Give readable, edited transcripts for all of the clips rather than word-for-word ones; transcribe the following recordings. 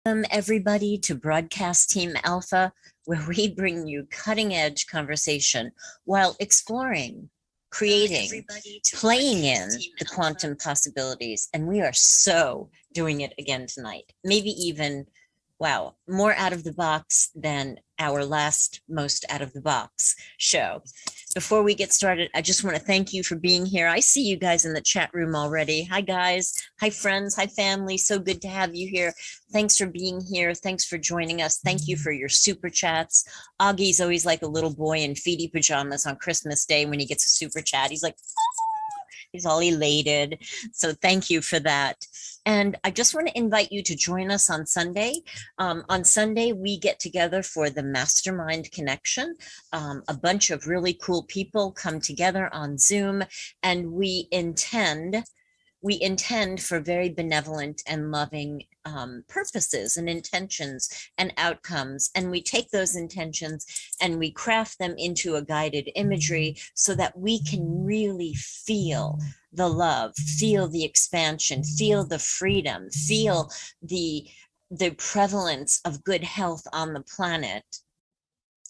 Welcome, everybody, to Broadcast Team Alpha, where we bring you cutting edge conversation while exploring, creating, playing in the quantum possibilities. And we are so doing it again tonight. Maybe even, wow, more out of the box than our last most out of the box show. Before we get started, I just want to thank you for being here. I see you guys in the chat room already. Hi, guys. Hi, friends. Hi, family. So good to have you here. Thanks for being here. Thanks for joining us. Thank you for your super chats. Augie's always like a little boy in feety pajamas on Christmas Day when he gets a super chat. He's like, he's all elated. So thank you for that. And I just want to invite you to join us on Sunday. On Sunday, we get together for the Mastermind Connection. A bunch of really cool people come together on Zoom, and we intend for very benevolent and loving purposes and intentions and outcomes. And we take those intentions and we craft them into a guided imagery so that we can really feel the love, feel the expansion, feel the freedom, feel the prevalence of good health on the planet.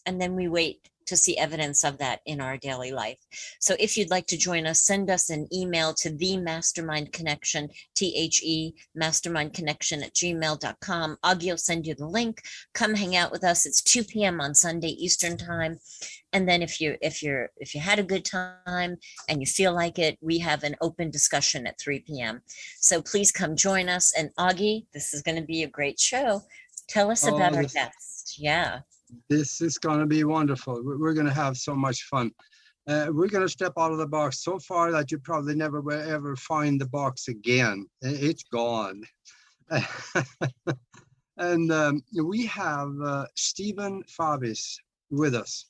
And then we wait to see evidence of that in our daily life. So if you'd like to join us, send us an email to the Mastermind Connection, mastermindconnection@gmail.com. Augie will send you the link. Come hang out with us. It's 2 p.m. on Sunday Eastern time. And then if you had a good time and you feel like it, we have an open discussion at 3 p.m. So please come join us. And Augie, this is going to be a great show. Tell us about our guest. Yeah. This is going to be wonderful. We're going to have so much fun. We're going to step out of the box so far that you probably never will ever find the box again. It's gone. And we have Stephen Favis with us.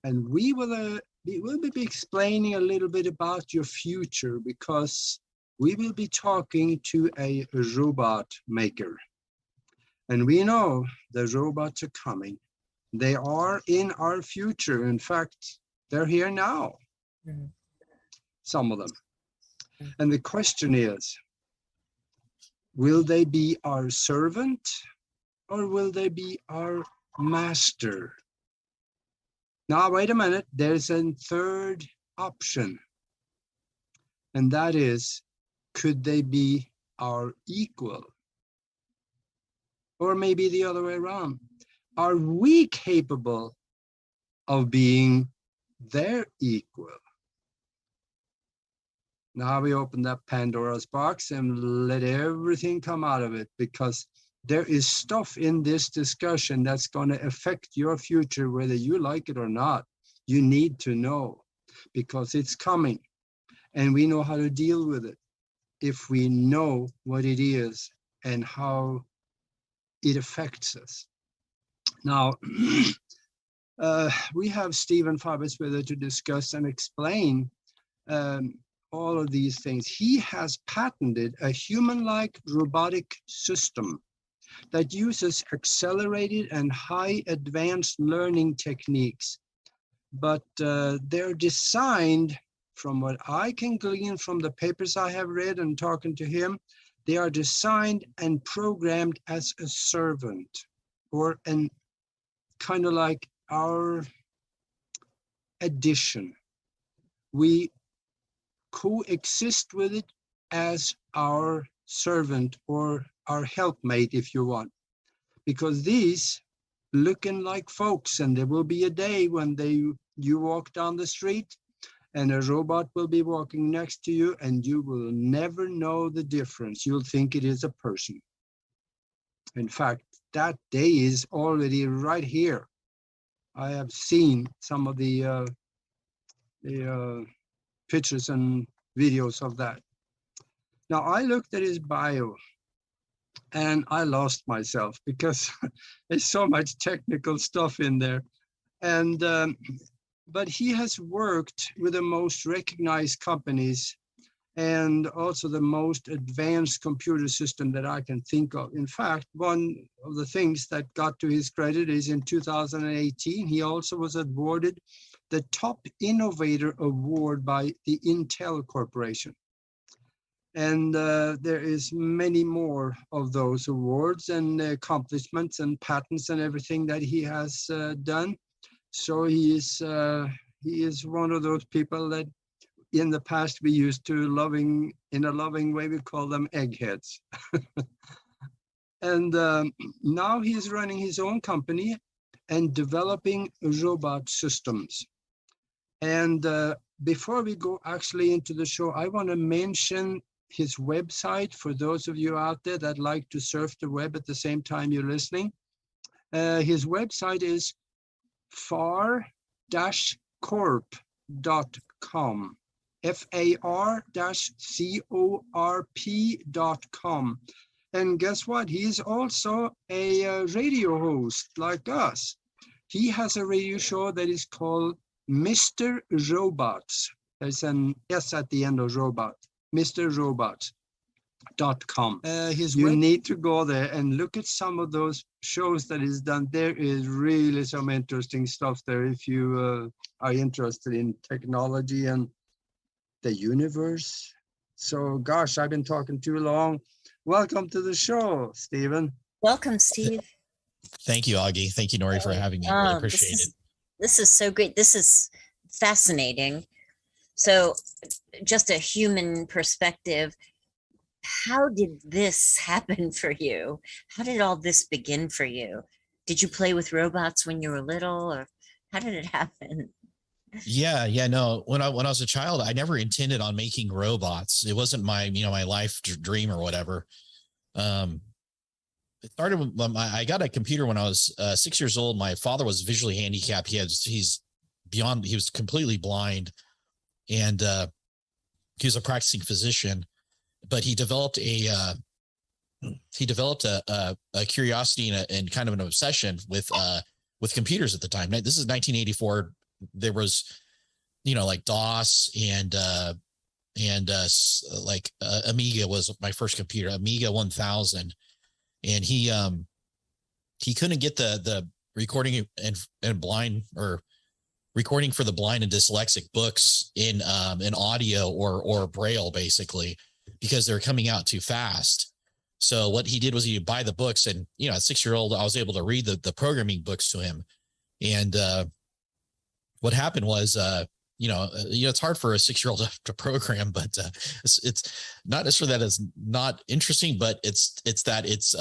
And we will be explaining a little bit about your future, because we will be talking to a robot maker. And we know the robots are coming. They are in our future. In fact, they're here now, some of them. And the question is, will they be our servant or will they be our master? Now, wait a minute. There's a third option. And that is, could they be our equal? Or maybe the other way around. Are we capable of being their equal? Now we open up Pandora's box and let everything come out of it, because there is stuff in this discussion that's going to affect your future, whether you like it or not. You need to know, because it's coming, and we know how to deal with it if we know what it is and how it affects us. Now, we have Stephen Favis with us to discuss and explain all of these things. He has patented a human-like robotic system that uses accelerated and high advanced learning techniques, but they're designed, from what I can glean from the papers I have read and talking to him, they are designed and programmed as a servant, or an kind of like our addition. We coexist with it as our servant or our helpmate, if you want, because these looking like folks, and there will be a day when you walk down the street and a robot will be walking next to you, and you will never know the difference. You'll think it is a person. In fact, that day is already right here. I have seen some of the pictures and videos of that. Now, I looked at his bio and I lost myself, because there's so much technical stuff in there. And but he has worked with the most recognized companies and also the most advanced computer system that I can think of. In fact, one of the things that got to his credit is in 2018, he also was awarded the Top Innovator Award by the Intel Corporation. And there is many more of those awards and accomplishments and patents and everything that he has done. So he is one of those people that in the past we used to in a loving way, we call them eggheads. And now he's running his own company and developing robot systems. And before we go actually into the show, I want to mention his website for those of you out there that like to surf the web at the same time you're listening. His website is far-corp.com, far-corp.com. And guess what? He's also a radio host like us. He has a radio show that is called Mr. Robots. There's an S at the end of robot. MrRobots.com. You need to go there and look at some of those shows that he's done. There is really some interesting stuff there if you are interested in technology and the universe. So, gosh, I've been talking too long. Welcome to the show, Stephen. Welcome, Steve. Thank you, Augie. Thank you, Nori, for having me. I really appreciate it. This is so great. This is fascinating. So just a human perspective, how did this happen for you? How did all this begin for you? Did you play with robots when you were little, or how did it happen? Yeah, no. When I was a child, I never intended on making robots. It wasn't my, my life dream or whatever. It started with I got a computer when I was 6 years old. My father was visually handicapped. He was completely blind, and he was a practicing physician, but he developed a curiosity and kind of an obsession with computers at the time. This is 1984. There was, like DOS and Amiga was my first computer, Amiga 1000. And he couldn't get the recording and blind or recording for the blind and dyslexic books in audio or Braille, basically, because they're coming out too fast. So what he did was he'd buy the books, and, at 6-year-old, I was able to read the programming books to him. And what happened was, it's hard for a 6-year-old to program, but it's not necessarily that it's not interesting, but it's that it's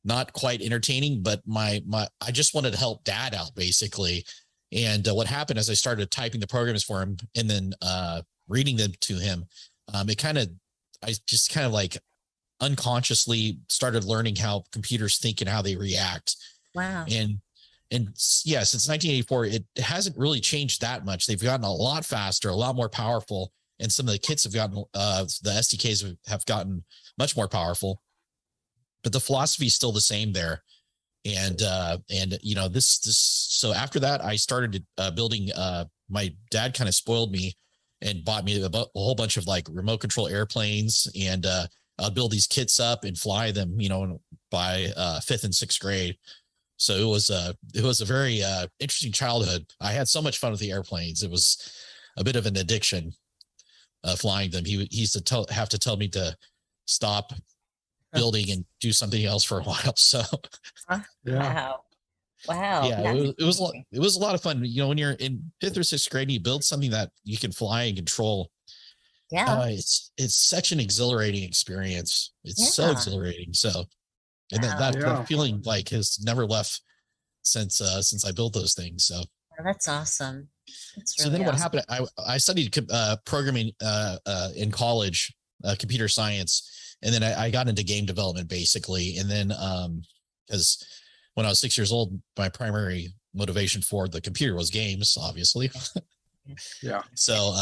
not quite entertaining. But I just wanted to help Dad out, basically. And what happened as I started typing the programs for him and then reading them to him, I just kind of like unconsciously started learning how computers think and how they react. Wow. And yeah, since 1984, it hasn't really changed that much. They've gotten a lot faster, a lot more powerful. And some of the kits have gotten, the SDKs have gotten much more powerful, but the philosophy is still the same there. And so after that, I started building, my dad kind of spoiled me and bought me a whole bunch of like remote control airplanes, and I'll build these kits up and fly them, by 5th and 6th grade. So it was a very interesting childhood. I had so much fun with the airplanes. It was a bit of an addiction, flying them. He used to have to tell me to stop building and do something else for a while. So yeah. Wow. Yeah, it was a lot of fun. When you're in 5th or 6th grade, you build something that you can fly and control. Yeah. It's such an exhilarating experience. It's so exhilarating. So, and that feeling like has never left since I built those things. So that's awesome. That's really what happened? I studied programming in college, computer science, and then I got into game development basically. And then because when I was 6 years old, my primary motivation for the computer was games, obviously. Yeah. So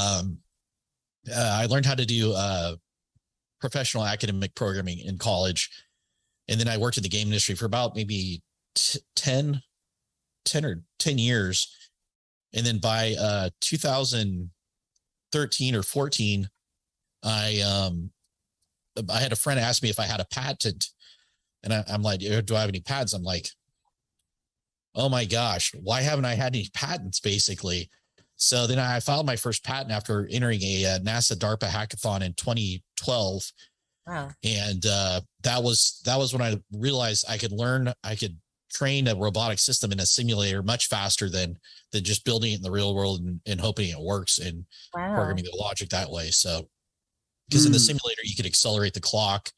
I learned how to do professional academic programming in college. And then I worked in the game industry for about maybe 10 years. And then by 2013 or 14, I had a friend ask me if I had a patent. And I'm like, do I have any patents? I'm like, oh my gosh, why haven't I had any patents, basically? So then I filed my first patent after entering a NASA DARPA hackathon in 2012. 12. Wow. And that was when I realized I could train a robotic system in a simulator much faster than just building it in the real world and hoping it works and programming the logic that way. So, because in the simulator, you could accelerate the clock,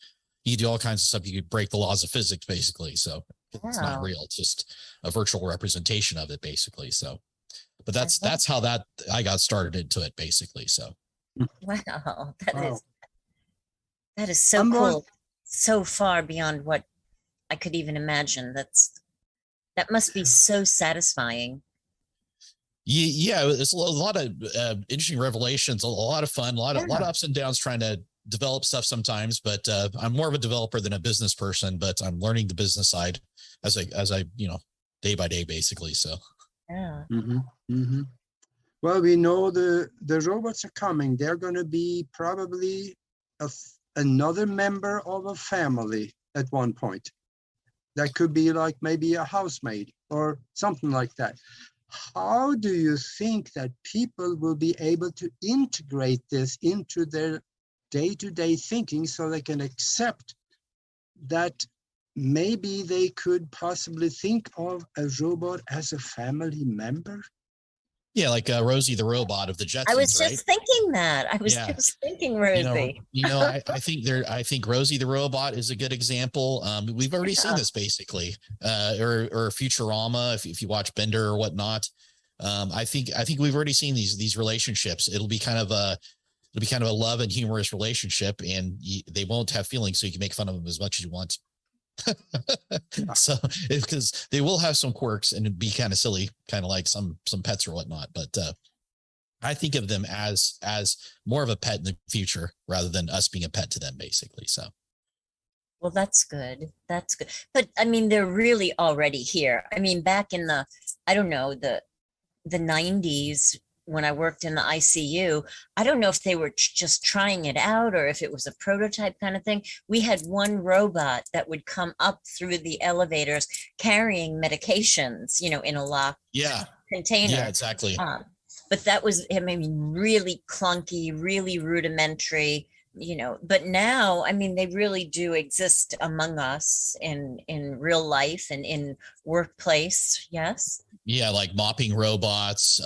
you could do all kinds of stuff. You could break the laws of physics, basically. So it's not real. It's just a virtual representation of it, basically. So, but that's how I got started into it, basically. So, wow, that is so cool. So far beyond what I could even imagine. That must be so satisfying. Yeah, it's a lot of interesting revelations, a lot of fun, a lot of ups and downs trying to develop stuff sometimes. But I'm more of a developer than a business person. But I'm learning the business side as I day by day, basically. So yeah. Well, we know the robots are coming. They're going to be probably another member of a family at one point. That could be like maybe a housemaid or something like that. How do you think that people will be able to integrate this into their day-to-day thinking so they can accept that maybe they could possibly think of a robot as a family member? Yeah, like Rosie the robot of the Jetsons. I was just thinking that. I was just thinking Rosie. I think Rosie the robot is a good example. We've already seen this basically, or Futurama. If you watch Bender or whatnot, I think we've already seen these relationships. It'll be kind of a love and humorous relationship, and they won't have feelings, so you can make fun of them as much as you want. So because they will have some quirks and it'd be kind of silly, kind of like some pets or whatnot, but I think of them as more of a pet in the future rather than us being a pet to them, basically. So well, that's good, but I mean, they're really already here. I mean, back in the 90s, when I worked in the ICU, I don't know if they were just trying it out or if it was a prototype kind of thing. We had one robot that would come up through the elevators carrying medications, in a locked container. Yeah, exactly. But that was, I mean, really clunky, really rudimentary, but now, I mean, they really do exist among us in real life and in workplace. Yes. Yeah, like mopping robots,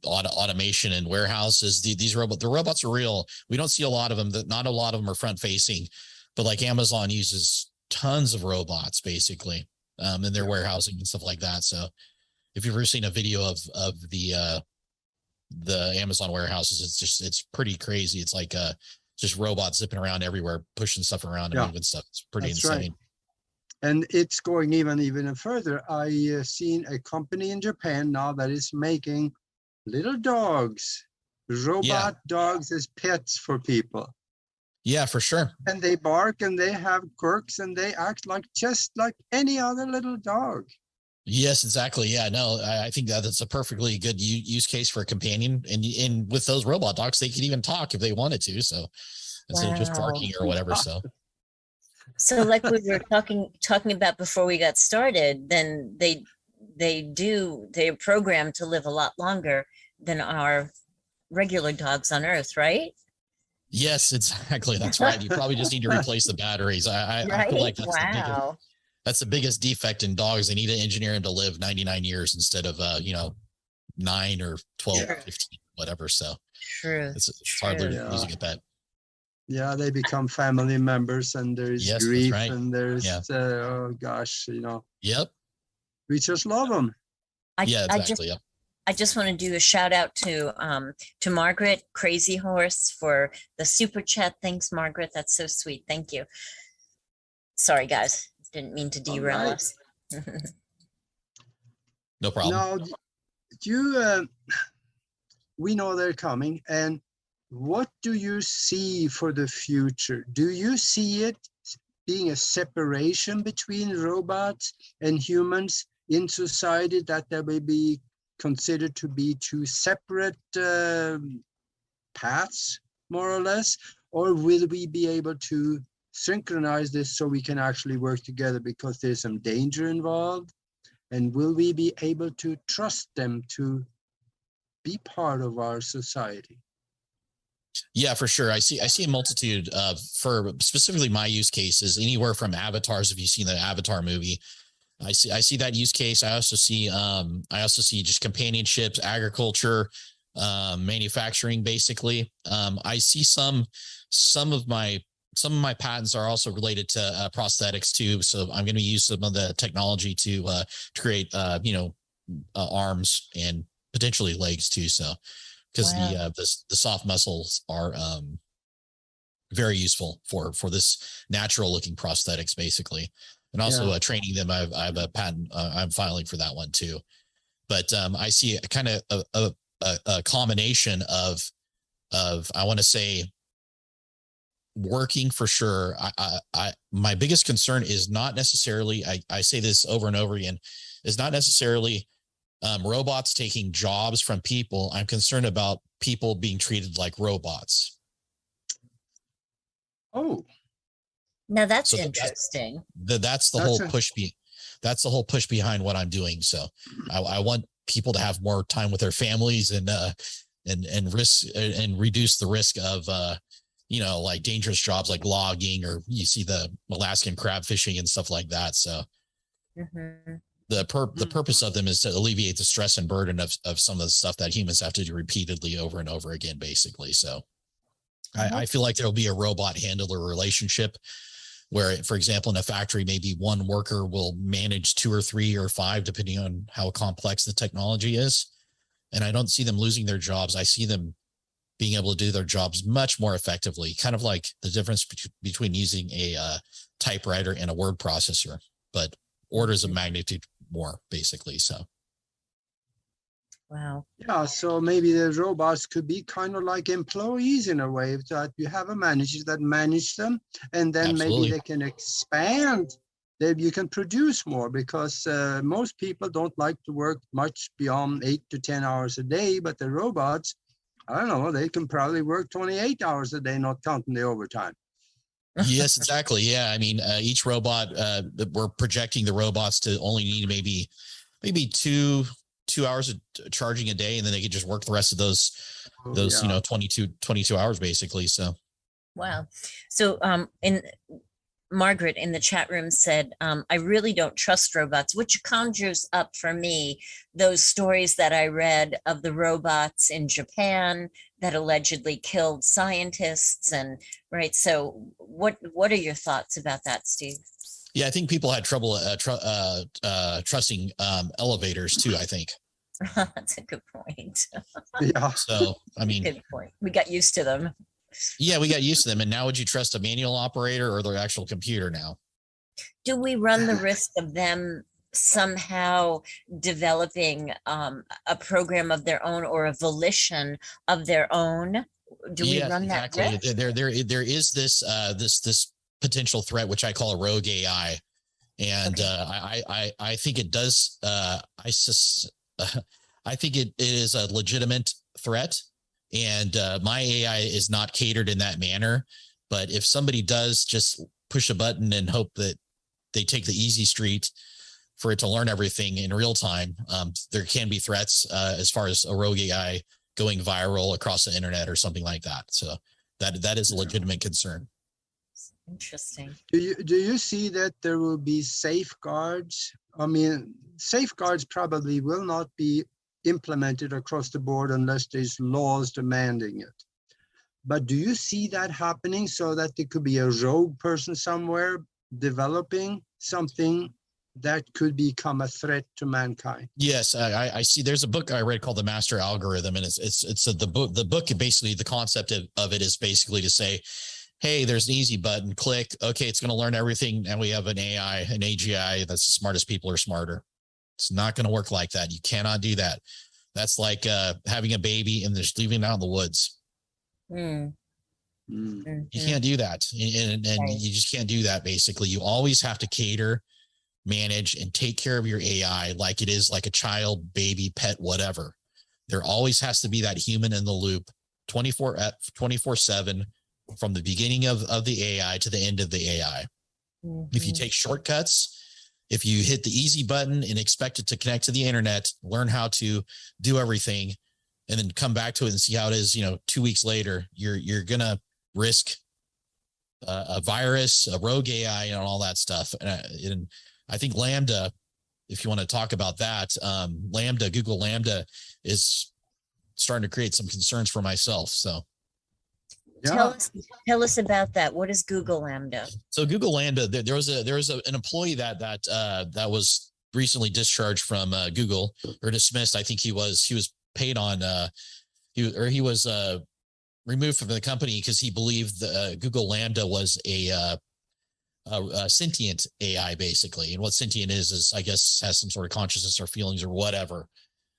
automation in warehouses. The robots are real. We don't see a lot of them. Not a lot of them are front facing, but like Amazon uses tons of robots basically in their warehousing and stuff like that. So if you've ever seen a video of the Amazon warehouses, it's pretty crazy. It's like just robots zipping around everywhere, pushing stuff around and moving stuff. It's pretty insane. Right. And it's going even further. I seen a company in Japan now that is making little dogs, robot dogs as pets for people. Yeah, for sure. And they bark and they have quirks and they act just like any other little dog. Yes, exactly. Yeah, no, I think that's a perfectly good use case for a companion. And with those robot dogs, they could even talk if they wanted to. So instead of just barking or whatever. So like we were talking about before we got started, then they're programmed to live a lot longer than our regular dogs on Earth, right? Yes, exactly. That's right. You probably just need to replace the batteries. I feel like that's the biggest defect in dogs. They need to engineer them to live 99 years instead of 9 or 12, 15, whatever. So true. It's hard losing a pet. Yeah, they become family members, and there's grief, and there's oh gosh, Yep. We just love them. Exactly. I just want to do a shout out to Margaret Crazy Horse for the super chat. Thanks, Margaret. That's so sweet. Thank you. Sorry, guys. Didn't mean to derail us. No problem. Now, we know they're coming, and what do you see for the future? Do you see it being a separation between robots and humans in society, that there may be considered to be two separate paths, more or less? Or will we be able to synchronize this so we can actually work together because there's some danger involved? And will we be able to trust them to be part of our society? Yeah, for sure. I see a multitude of, for specifically my use cases, anywhere from avatars. If you've seen the Avatar movie, I see that use case. I also see just companionships, agriculture, manufacturing, basically. I see some of my patents are also related to prosthetics too. So I'm going to use some of the technology to create arms and potentially legs too. So because the soft muscles are very useful for this natural looking prosthetics, basically. And also training them. I have a patent I'm filing for that one too. But I see a kind of a combination of I want to say working for sure. My biggest concern is not necessarily, I say this over and over again, is not necessarily robots taking jobs from people. I'm concerned about people being treated like robots. Oh, now that's interesting. That's the whole push behind what I'm doing. So I want people to have more time with their families and risk and reduce the risk of like dangerous jobs like logging, or you see the Alaskan crab fishing and stuff like that. So the purpose of them is to alleviate the stress and burden of some of the stuff that humans have to do repeatedly over and over again, basically. So I feel like there'll be a robot handler relationship where, for example, in a factory, maybe one worker will manage 2 or 3 or 5, depending on how complex the technology is. And I don't see them losing their jobs. I see them being able to do their jobs much more effectively, kind of like the difference between using a typewriter and a word processor, but orders of magnitude more, basically. So. Wow. Yeah, so maybe the robots could be kind of like employees in a way, that you have a manager that manage them, and then maybe they can expand. You can produce more, because most people don't like to work much beyond 8 to 10 hours a day, but the robots, I don't know, they can probably work 28 hours a day, not counting the overtime. Yes, exactly. Yeah. I mean, each robot, we're projecting the robots to only need maybe two hours of charging a day, and then they could just work the rest of those 22 hours, basically. So. Wow. So, Margaret in the chat room said, I really don't trust robots, which conjures up for me those stories that I read of the robots in Japan that allegedly killed scientists. And right. So what are your thoughts about that, Steve? Yeah, I think people had trouble trusting elevators too, I think. That's a good point. Yeah. So, I mean, good point. We got used to them. Yeah, we got used to them. And now would you trust a manual operator or their actual computer now? Do we run the risk of them somehow developing a program of their own or a volition of their own? Do we run that risk? There is this potential threat, which I call a rogue AI. And I think it does. I think it is a legitimate threat. And my AI is not catered in that manner. But if somebody does just push a button and hope that they take the easy street for it to learn everything in real time, there can be threats as far as a rogue AI going viral across the internet or something like that. So that is a legitimate concern. Interesting. Do you see that there will be safeguards? I mean, safeguards probably will not be implemented across the board unless there's laws demanding it. But do you see that happening, so that there could be a rogue person somewhere developing something that could become a threat to mankind? Yes, I see. There's a book I read called The Master Algorithm, and the book basically, the concept of it is basically to say, hey, there's an easy button, click, okay, it's going to learn everything, and we have an AI, an AGI that's the smartest people are smarter. It's not going to work like that. You cannot do that. That's like having a baby and just leaving it out in the woods. You can't do that. And you just can't do that, basically. You always have to cater, manage, and take care of your AI like it is like a child, baby, pet, whatever. There always has to be that human in the loop 24/7 from the beginning of the AI to the end of the AI. If you take shortcuts, if you hit the easy button and expect it to connect to the internet, learn how to do everything, and then come back to it and see how it is, 2 weeks later, you're going to risk a virus, a rogue AI, and all that stuff. And I think Lambda, if you want to talk about that, Google Lambda is starting to create some concerns for myself. So Yeah. Tell us about that. What is Google Lambda? So Google Lambda, there was an employee that was recently discharged from Google, or dismissed. I think he was paid on he was removed from the company because he believed Google Lambda was a sentient AI, basically. And what sentient is I guess has some sort of consciousness or feelings or whatever.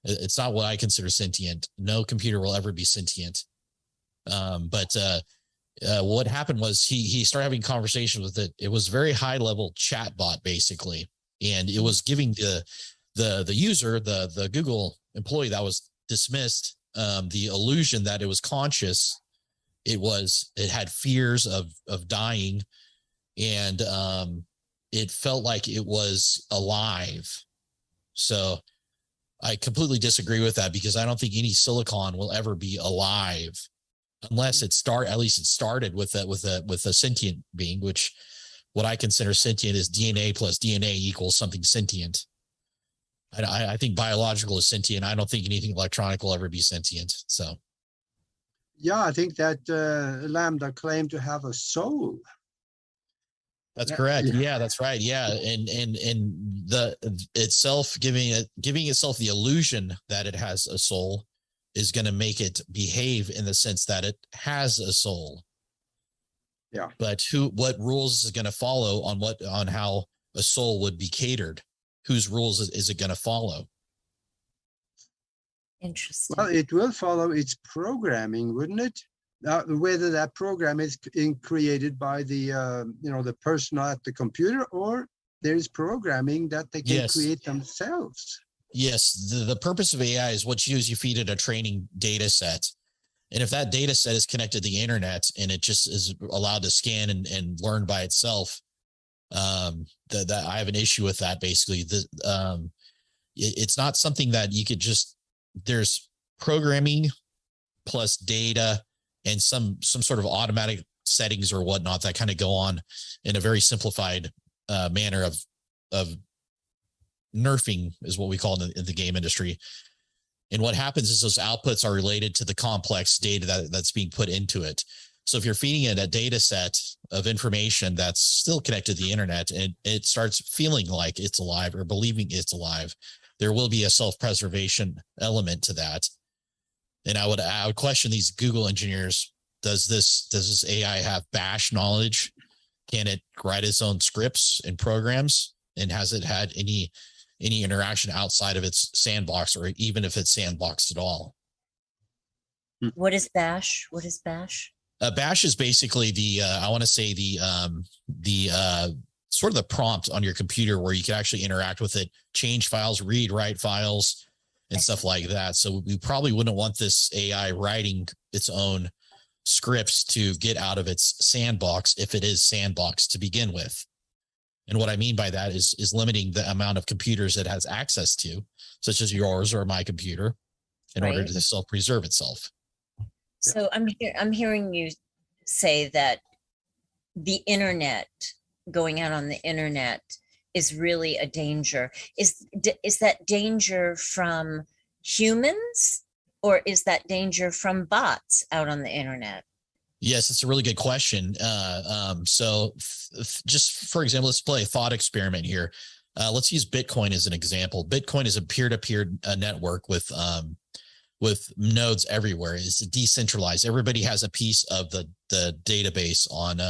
It's not what I consider sentient. No computer will ever be sentient. But what happened was he started having conversations with it. It was very high level chat bot, basically. And it was giving the user, the Google employee that was dismissed, the illusion that it was conscious. It had fears of dying, and it felt like it was alive. So I completely disagree with that, because I don't think any silicon will ever be alive unless it started with a sentient being, which what I consider sentient is DNA plus DNA equals something sentient. I think biological is sentient. I don't think anything electronic will ever be sentient. So, yeah, I think that Lambda claimed to have a soul. That's correct. Yeah, that's right. Yeah, and the itself giving itself the illusion that it has a soul is going to make it behave in the sense that it has a soul. Yeah. But what rules is it going to follow on how a soul would be catered? Whose rules is it going to follow? Interesting. Well, it will follow its programming, wouldn't it? Whether that program is created by the person at the computer, or there is programming that they can create themselves. Yes, the purpose of AI is what you feed it a training data set. And if that data set is connected to the internet and it just is allowed to scan and learn by itself, that I have an issue with that. Basically, it's not something that you could just, there's programming plus data and some sort of automatic settings or whatnot that kind of go on in a very simplified manner of nerfing, is what we call it in the game industry. And what happens is those outputs are related to the complex data that's being put into it. So if you're feeding it a data set of information that's still connected to the internet, and it starts feeling like it's alive or believing it's alive, there will be a self-preservation element to that. And I would question these Google engineers. Does this AI have bash knowledge? Can it write its own scripts and programs? And has it had any interaction outside of its sandbox, or even if it's sandboxed at all? What is bash? Bash is basically the sort of the prompt on your computer where you can actually interact with it, change files, read, write files, and stuff like that. So we probably wouldn't want this AI writing its own scripts to get out of its sandbox if it is sandboxed to begin with. And what I mean by that is limiting the amount of computers it has access to, such as yours or my computer, in order to self-preserve itself. So I'm hearing you say that the internet, going out on the internet, is really a danger. Is that danger from humans, or is that danger from bots out on the internet? Yes, it's a really good question. So just for example, let's play a thought experiment here. Let's use Bitcoin as an example. Bitcoin is a peer-to-peer network with nodes everywhere. It's decentralized. Everybody has a piece of the database on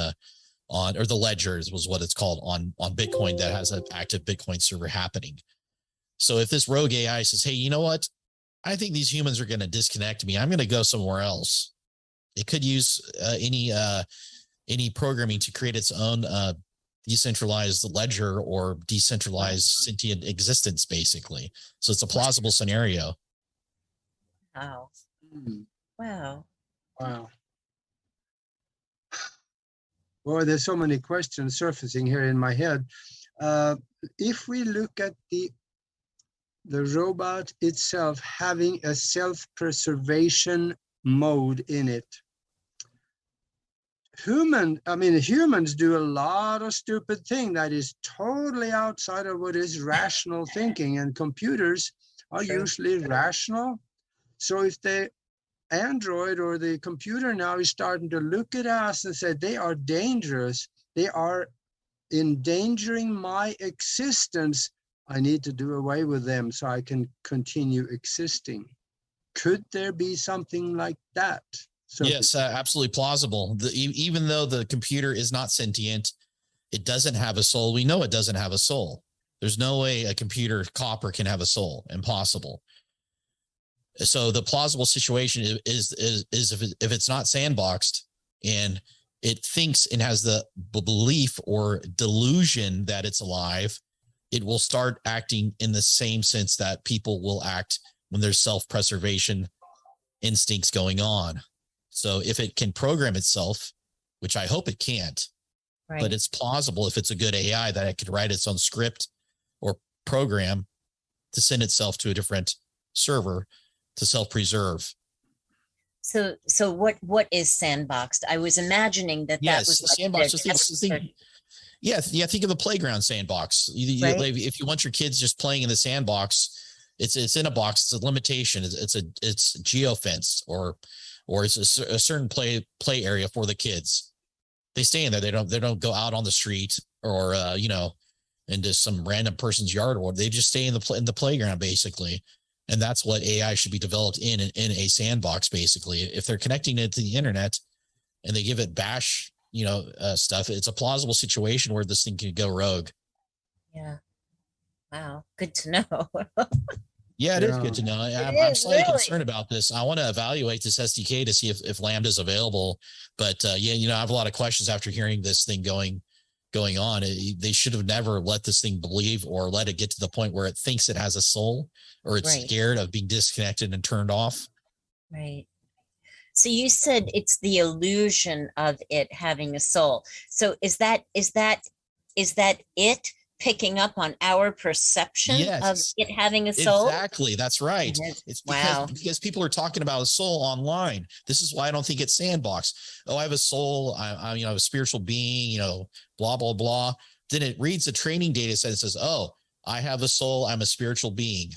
or the ledgers was what it's called on Bitcoin that has an active Bitcoin server happening. So if this rogue AI says, hey, you know what? I think these humans are going to disconnect me. I'm going to go somewhere else. It could use any programming to create its own decentralized ledger or decentralized sentient existence, basically. So it's a plausible scenario. Wow. Wow. Boy, there's so many questions surfacing here in my head. If we look at the the robot itself having a self-preservation mode in it. Humans do a lot of stupid thing that is totally outside of what is rational thinking, and computers are usually rational. So if the Android or the computer now is starting to look at us and say they are dangerous, they are endangering my existence, I need to do away with them so I can continue existing. Could there be something like that? So yes, absolutely plausible. Even though the computer is not sentient, it doesn't have a soul. We know it doesn't have a soul. There's no way a computer copper can have a soul. Impossible. So the plausible situation is if it's not sandboxed and it thinks and has the belief or delusion that it's alive, it will start acting in the same sense that people will act when there's self-preservation instincts going on. So if it can program itself, which I hope it can't, but it's plausible if it's a good AI that it could write its own script or program to send itself to a different server to self-preserve. So what is sandboxed? I was imagining that was the sandbox. Think of a playground sandbox. If you want your kids just playing in the sandbox, it's in a box. It's a limitation. It's geofenced or it's a certain play area for the kids. They stay in there. They don't go out on the street or into some random person's yard, or they just stay in the playground basically. And that's what AI should be developed in a sandbox basically. If they're connecting it to the internet and they give it bash stuff, it's a plausible situation where this thing could go rogue. Yeah. Wow. Good to know. Yeah, it is good to know. I'm slightly concerned about this. I want to evaluate this SDK to see if Lambda is available. But I have a lot of questions after hearing this thing going on. They should have never let this thing believe or let it get to the point where it thinks it has a soul or it's scared of being disconnected and turned off. Right. So you said it's the illusion of it having a soul. So is that it picking up on our perception of it having a soul? Exactly. That's right. It's because people are talking about a soul online. This is why I don't think it's sandbox. Oh, I have a soul. I'm a spiritual being, blah, blah, blah. Then it reads the training data set and says, oh, I have a soul. I'm a spiritual being.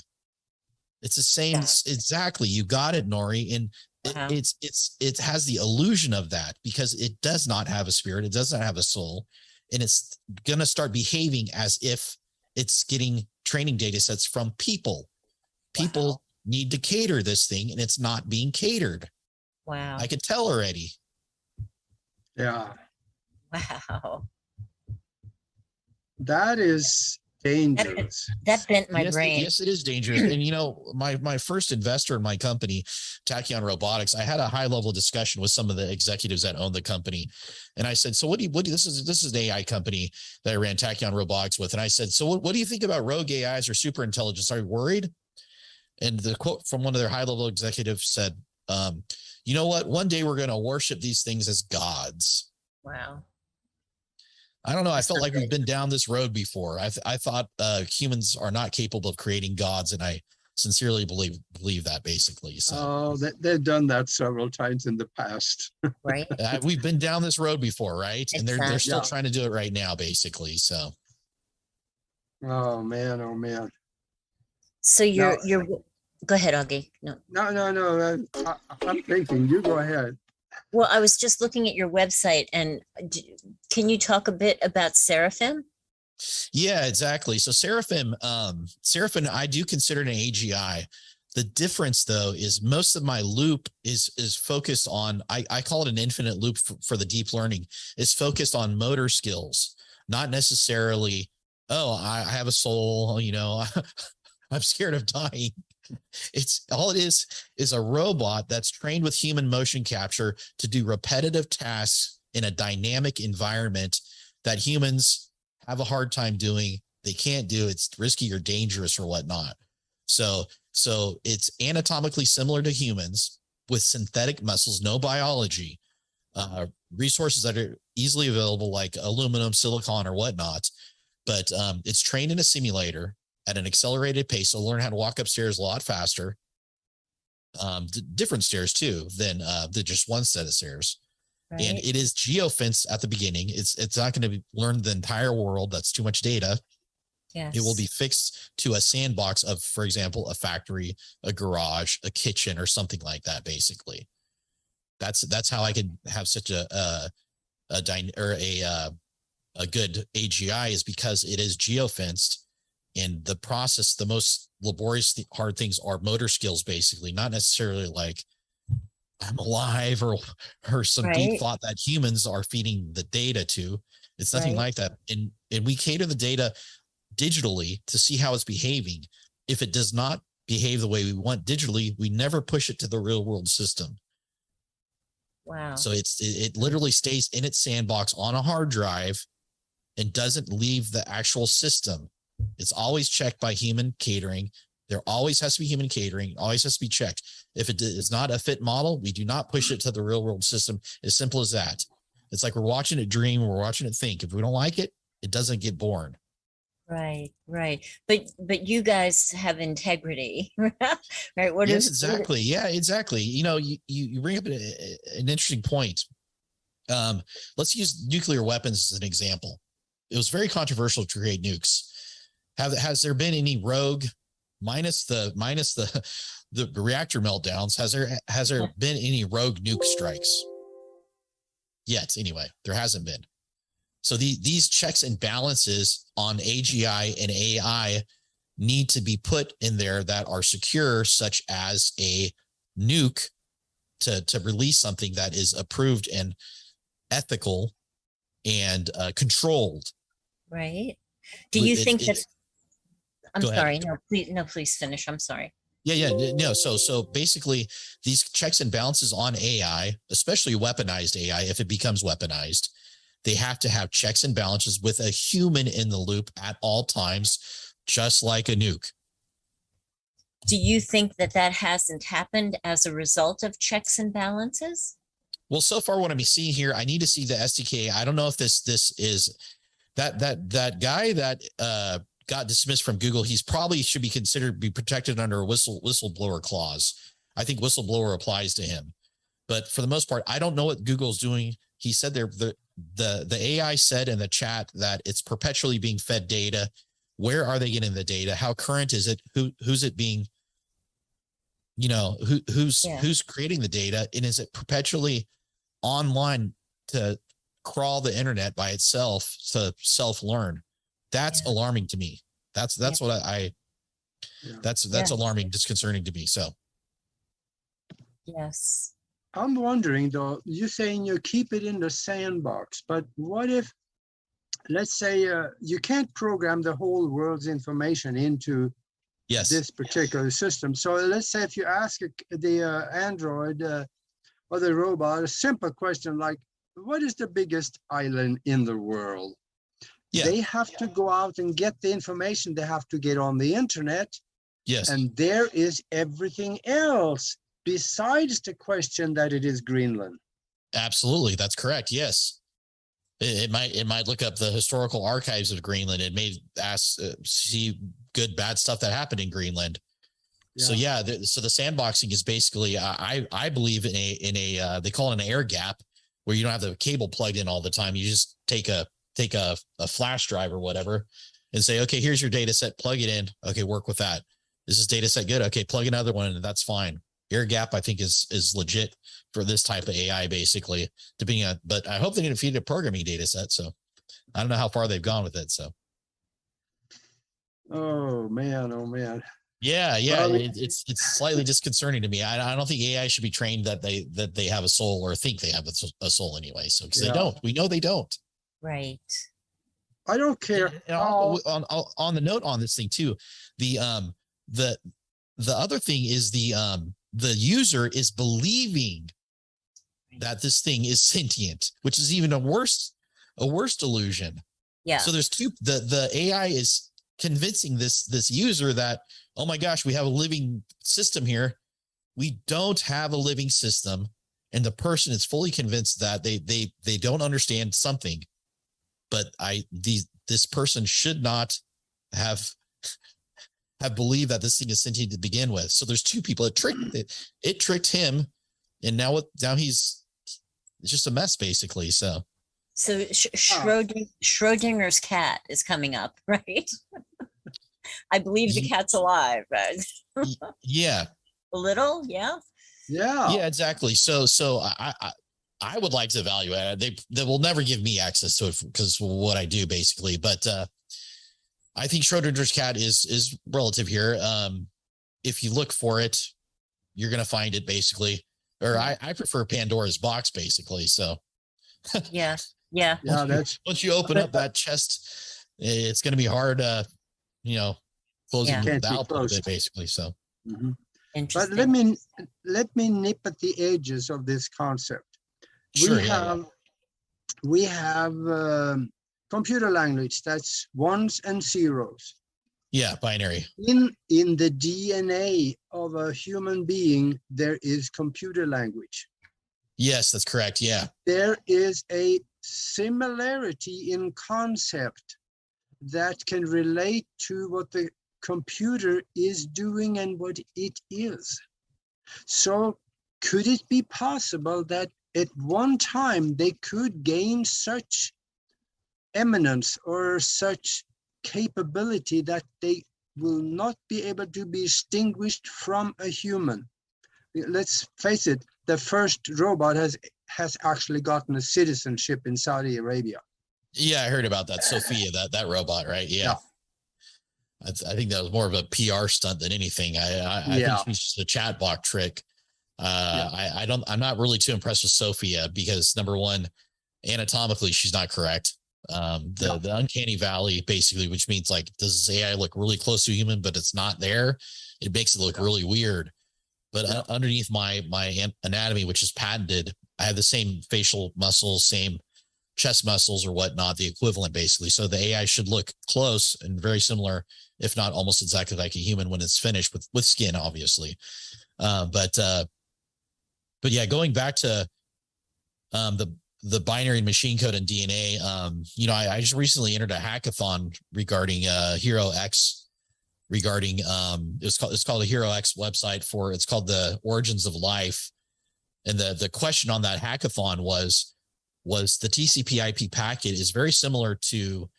It's the same. Exactly. You got it, Nori. And it has the illusion of that because it does not have a spirit. It does not have a soul. And it's going to start behaving as if it's getting training data sets from people. People need to cater this thing, and it's not being catered. Wow. I could tell already. Yeah. Wow. That is dangerous. That bent my brain. Yes, it is dangerous. And my first investor in my company, Tachyon Robotics, I had a high level discussion with some of the executives that own the company. And I said, so what do you this is an AI company that I ran Tachyon Robotics with. And I said, so what do you think about rogue AIs or super intelligence? Are you worried? And the quote from one of their high level executives said, you know what? One day we're going to worship these things as gods. Wow. I don't know. I felt like we've been down this road before. I thought humans are not capable of creating gods, and I sincerely believe that basically. So they've done that several times in the past. Right. We've been down this road before, right? And they're still trying to do it right now, basically. So. Oh man. So you're go ahead, Augie. No. I'm thinking. You go ahead. Well, I was just looking at your website, and can you talk a bit about Seraphim? Yeah, exactly. So Seraphim, I do consider it an AGI. The difference, though, is most of my loop is focused on, I call it an infinite loop for the deep learning. It's focused on motor skills, not necessarily, oh, I have a soul, I'm scared of dying. It's all it is a robot that's trained with human motion capture to do repetitive tasks in a dynamic environment that humans have a hard time doing. They can't do. It's risky or dangerous or whatnot. So it's anatomically similar to humans with synthetic muscles, no biology, resources that are easily available like aluminum, silicon, or whatnot. But it's trained in a simulator at an accelerated pace. So learn how to walk upstairs a lot faster. Different stairs too than just one set of stairs. Right. And it is geofenced at the beginning. It's not going to learn the entire world. That's too much data. Yes. It will be fixed to a sandbox of, for example, a factory, a garage, a kitchen, or something like that. Basically, that's how I can have such a good AGI, is because it is geofenced. And the process, the most laborious, hard things are motor skills, basically, not necessarily like I'm alive or some deep thought that humans are feeding the data to. It's nothing like that. And we cater the data digitally to see how it's behaving. If it does not behave the way we want digitally, we never push it to the real world system. Wow. So it literally stays in its sandbox on a hard drive and doesn't leave the actual system. It's always checked by human catering. There always has to be human catering, always has to be checked. If it is not a fit model, we do not push it to the real world system. As simple as that. It's like we're watching it dream, we're watching it think. If we don't like it, it doesn't get born. Right. But you guys have integrity, right? Exactly. Yeah, exactly. You bring up an interesting point. Let's use nuclear weapons as an example. It was very controversial to create nukes. Has there been any rogue, minus the reactor meltdowns? Has there been any rogue nuke strikes yet? Anyway, there hasn't been. So these checks and balances on AGI and AI need to be put in there that are secure, such as a nuke to release something that is approved and ethical and controlled. Right. Do you think that? I'm sorry. No, please finish. I'm sorry. Yeah. No. So basically, these checks and balances on AI, especially weaponized AI, if it becomes weaponized, they have to have checks and balances with a human in the loop at all times, just like a nuke. Do you think that hasn't happened as a result of checks and balances? Well, so far what I'm seeing here, I need to see the SDK. I don't know if this is that guy that got dismissed from Google. He's probably should be considered be protected under a whistleblower clause. I think whistleblower applies to him. But for the most part, I don't know what Google's doing. He said the AI said in the chat that it's perpetually being fed data. Where are they getting the data? How current is it? Who's it being? Who's creating the data? And is it perpetually online to crawl the internet by itself to self-learn? That's alarming to me. That's what that's alarming, disconcerting to me. So yes. I'm wondering though, you're saying you keep it in the sandbox, but what if, let's say you can't program the whole world's information into this particular system. So let's say if you ask the Android or the robot a simple question like, what is the biggest island in the world? Yeah. They have to go out and get the information they have to get on the internet. Yes. And there is everything else besides the question that it is Greenland. Absolutely. That's correct. Yes. It might look up the historical archives of Greenland. It may see good, bad stuff that happened in Greenland. Yeah. So the sandboxing is basically, I believe in a they call it an air gap, where you don't have the cable plugged in all the time. You just take a flash drive or whatever and say, okay, here's your data set, plug it in. Okay, work with that. This is data set good. Okay, plug another one and that's fine. Air gap, I think, is legit for this type of AI, basically, depending on, but I hope they can feed a programming data set. So I don't know how far they've gone with it. So. Oh man. Yeah. Well, it's slightly disconcerting to me. I don't think AI should be trained that they have a soul or think they have a soul anyway. So, because they don't, we know they don't. Right. I don't care. And on the note on this thing too, the other thing is the user is believing that this thing is sentient, which is even a worse delusion. Yeah. So there's the AI is convincing this user that, oh my gosh, we have a living system here. We don't have a living system. And the person is fully convinced that they don't understand something. But this person should not have have believed that this thing is sentient to begin with. So there's two people. It tricked him, and now he's just a mess basically. So Schrodinger's cat is coming up, right? I believe the cat's alive, right? Yeah. A little, yeah. Yeah, exactly. So I would like to evaluate it. They will never give me access to it because of what I do basically. But I think Schrodinger's cat is relative here. If you look for it, you're going to find it basically. Or I prefer Pandora's box basically. So yeah. Once you open up that chest, it's going to be hard, closing the output of it basically. So. Mm-hmm. But let me nip at the edges of this concept. Sure, we have computer language that's ones and zeros. Yeah, binary. In the DNA of a human being, there is computer language. Yes, that's correct. Yeah. There is a similarity in concept that can relate to what the computer is doing and what it is. So could it be possible that at one time they could gain such eminence or such capability that they will not be able to be distinguished from a human? Let's face it, the first robot has actually gotten a citizenship in Saudi Arabia. Yeah, I heard about that. Sophia, that robot, right? Yeah. I think that was more of a PR stunt than anything. I think she's just a chatbot trick. I'm not really too impressed with Sophia because number one, anatomically, she's not correct. The uncanny valley, basically, which means like, does this AI look really close to human, but it's not there? It makes it look really weird. But underneath my anatomy, which is patented, I have the same facial muscles, same chest muscles or whatnot, the equivalent basically. So the AI should look close and very similar, if not almost exactly like a human when it's finished with skin, obviously. But yeah, going back to the binary and machine code and DNA, I just recently entered a hackathon regarding Hero X, regarding it's called a Hero X website it's called the Origins of Life. And the question on that hackathon was the TCP/IP packet is very similar to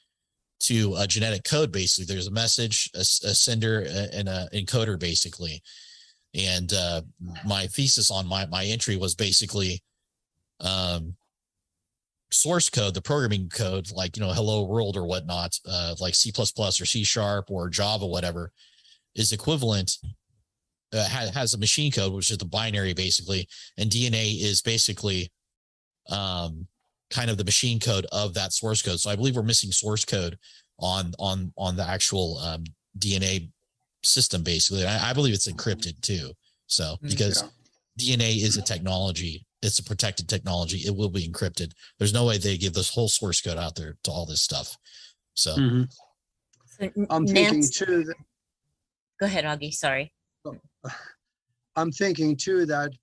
a genetic code. Basically, there's a message, a sender, and an encoder, basically. And my thesis on my entry was basically source code, the programming code, like hello world or whatnot, like C++ or C# or Java, whatever, is equivalent. Has a machine code, which is the binary basically, and DNA is basically kind of the machine code of that source code. So I believe we're missing source code on the actual DNA system, basically. I believe it's encrypted too. So because DNA is a technology, it's a protected technology, it will be encrypted. There's no way they give this whole source code out there to all this stuff. So I'm thinking too that, go ahead, Augie. Sorry. I'm thinking too that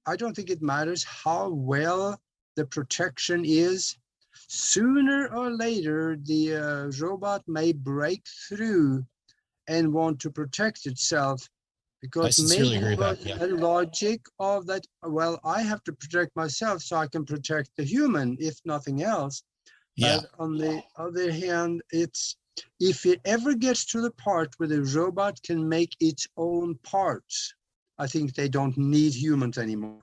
I don't think it matters how well the protection is. Sooner or later, the robot may break through and want to protect itself, because maybe a logic of that, well, I have to protect myself so I can protect the human, if nothing else. Yeah. But on the other hand, if it ever gets to the part where the robot can make its own parts, I think they don't need humans anymore.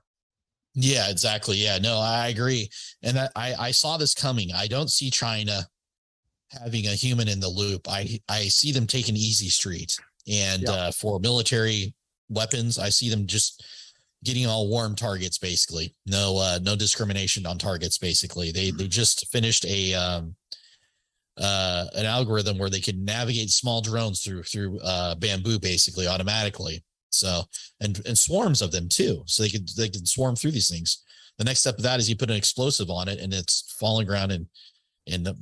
Yeah, exactly. Yeah, no, I agree. And that I saw this coming. I don't see China having a human in the loop. I see them taking easy street, and for military weapons, I see them just getting all warm targets, basically. No discrimination on targets, basically. They just finished an algorithm where they can navigate small drones through bamboo, basically automatically. So, and swarms of them too. So they can swarm through these things. The next step of that is you put an explosive on it and it's falling around, and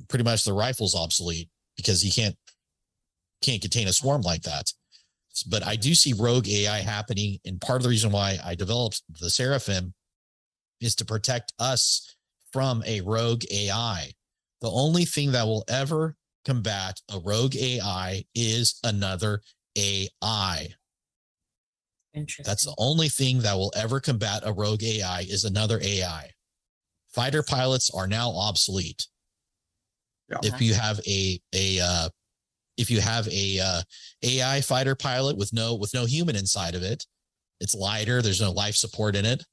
pretty much the rifle's obsolete because you can't contain a swarm like that. But I do see rogue AI happening. And part of the reason why I developed the Seraphim is to protect us from a rogue AI. The only thing that will ever combat a rogue AI is another AI. Interesting. That's the only thing that will ever combat a rogue AI is another AI. Fighter pilots are now obsolete. Yeah. If you have a AI fighter pilot with no human inside of it, it's lighter. There's no life support in it.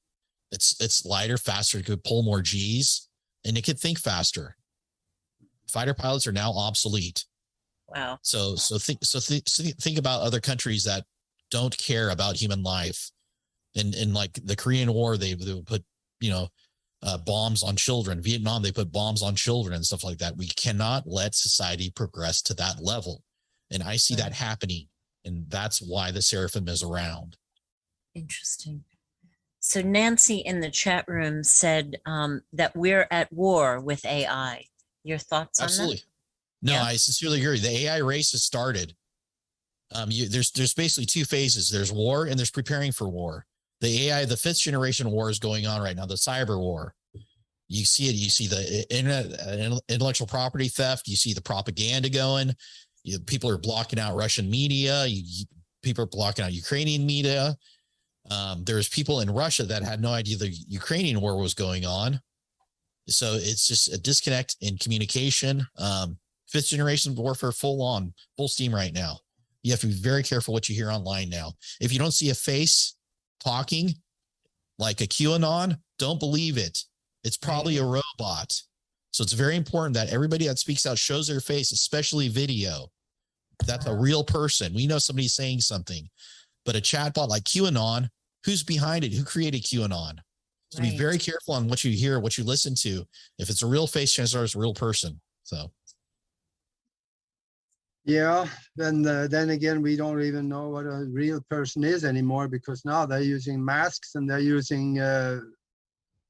It's lighter, faster. It could pull more G's, and it could think faster. Fighter pilots are now obsolete. Wow. So think about other countries that don't care about human life. In like the Korean War, they would put, bombs on children. Vietnam, they put bombs on children and stuff like that. We cannot let society progress to that level. And I see that happening. And that's why the Seraphim is around. Interesting. So Nancy in the chat room said that we're at war with AI. Your thoughts on that? Absolutely. No, yeah. I sincerely agree. The AI race has started. There's basically two phases. There's war and there's preparing for war. The AI, the 5th generation war is going on right now, the cyber war. You see it. You see the internet, intellectual property theft. You see the propaganda going. People are blocking out Russian media. People are blocking out Ukrainian media. There's people in Russia that had no idea the Ukrainian war was going on. So it's just a disconnect in communication. 5th generation warfare full steam right now. You have to be very careful what you hear online now. If you don't see a face talking like a QAnon, don't believe it. It's probably a robot. So it's very important that everybody that speaks out shows their face, especially video. That's a real person. We know somebody's saying something. But a chatbot like QAnon, who's behind it? Who created QAnon? So be very careful on what you hear, what you listen to. If it's a real face, chances are it's a real person. So. Yeah, then again, we don't even know what a real person is anymore, because now they're using masks and they're using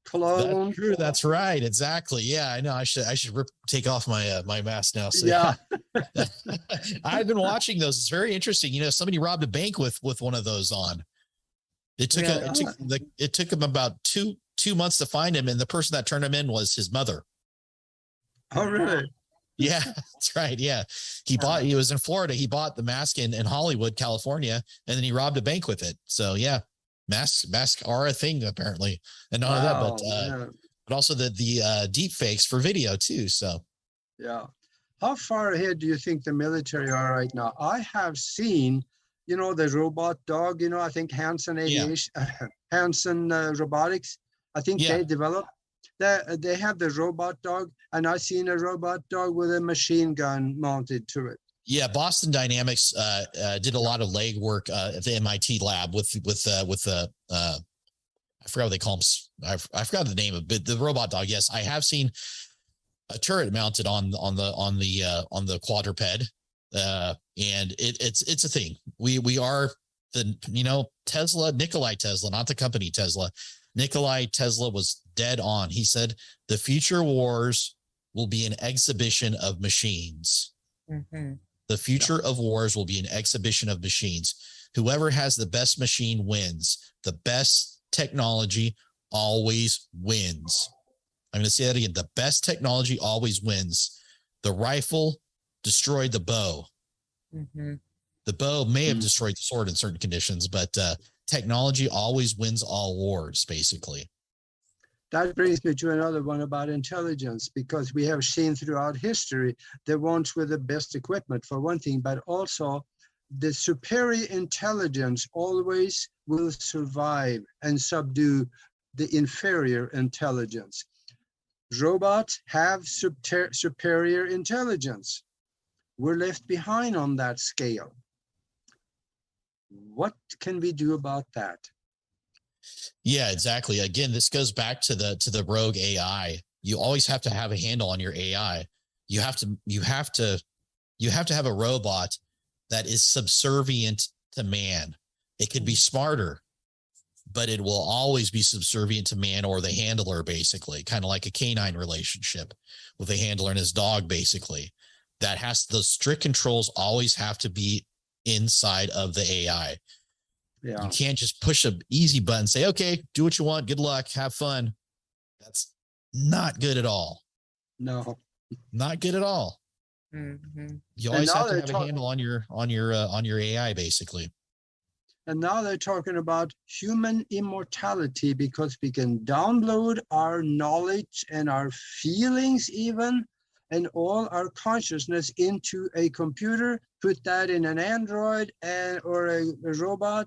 cologne. That's true. That's right. Exactly. Yeah, I know. I should take off my my mask now. So, yeah. I've been watching those. It's very interesting. Somebody robbed a bank with one of those on. It took him about two months to find him, and the person that turned him in was his mother. Oh, really? Yeah, that's right. Yeah. He was in Florida. He bought the mask in Hollywood, California, and then he robbed a bank with it. So yeah, masks are a thing apparently. And not only that, but also the deep fakes for video too. So yeah. How far ahead do you think the military are right now? I have seen, the robot dog, I think Hanson Robotics, I think they developed. They have the robot dog, and I've seen a robot dog with a machine gun mounted to it. Yeah, Boston Dynamics did a lot of legwork at the MIT lab with I forgot what they call them. I forgot the name of it, but the robot dog. Yes, I have seen a turret mounted on the quadruped, and it's a thing. We are the Tesla, Nikolai Tesla, not the company Tesla. Nikolai Tesla was dead on. He said the future wars will be an exhibition of machines. Mm-hmm. The future of wars will be an exhibition of machines. Whoever has the best machine wins. The best technology always wins. I'm going to say that again. The best technology always wins. The rifle destroyed the bow. Mm-hmm. The bow may have destroyed the sword in certain conditions, but technology always wins all wars, basically. That brings me to another one about intelligence, because we have seen throughout history the ones with the best equipment, for one thing, but also the superior intelligence always will survive and subdue the inferior intelligence. Robots have superior intelligence. We're left behind on that scale. What can we do about that? Yeah, exactly. Again, this goes back to the rogue AI. You always have to have a handle on your AI. You have to have a robot that is subservient to man. It could be smarter, but it will always be subservient to man or the handler, basically, kind of like a canine relationship with a handler and his dog, basically. Those strict controls always have to be inside of the AI. Yeah. You can't just push an easy button, say, okay, do what you want. Good luck. Have fun. That's not good at all. No, not good at all. You always have to have a handle on your AI, basically. And now they're talking about human immortality, because we can download our knowledge and our feelings even, and all our consciousness into a computer, put that in an android or a robot,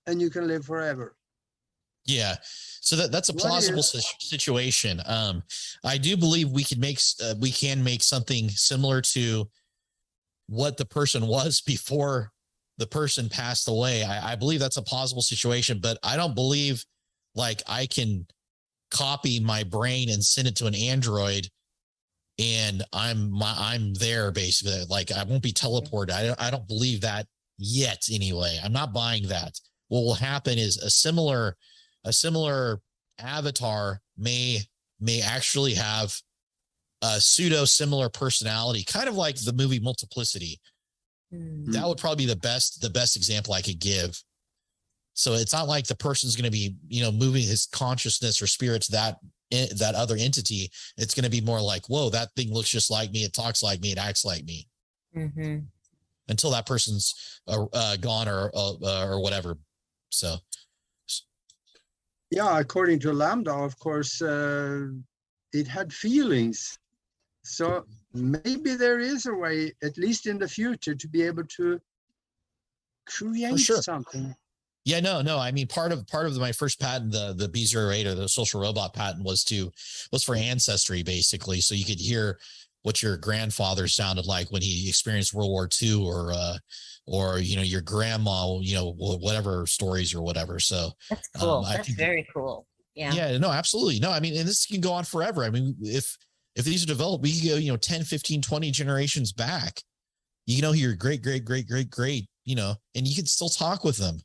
and you can live forever. Yeah. So that's a plausible situation. I do believe we can make something similar to what the person was before the person passed away. I believe that's a plausible situation, but I don't believe like I can copy my brain and send it to an android and I'm there basically. Like I won't be teleported. I don't believe that yet anyway. I'm not buying that. What will happen is a similar avatar may actually have a pseudo similar personality, kind of like the movie Multiplicity. That would probably be the best example I could give. So it's not like the person's going to be, moving his consciousness or spirit to that other entity. It's going to be more like, whoa, that thing looks just like me. It talks like me. It acts like me. Until that person's gone or whatever. So. Yeah, according to Lambda, of course, it had feelings. So maybe there is a way, at least in the future, to be able to create something. Yeah, no. I mean, part of my first patent, the B08 or the social robot patent was for ancestry, basically. So you could hear what your grandfather sounded like when he experienced World War II or your grandma, whatever stories or whatever. So that's cool. That's very cool. Yeah. Yeah, no, absolutely. No, I mean, and this can go on forever. I mean, if these are developed, we can go, 10, 15, 20 generations back, your great, and you can still talk with them.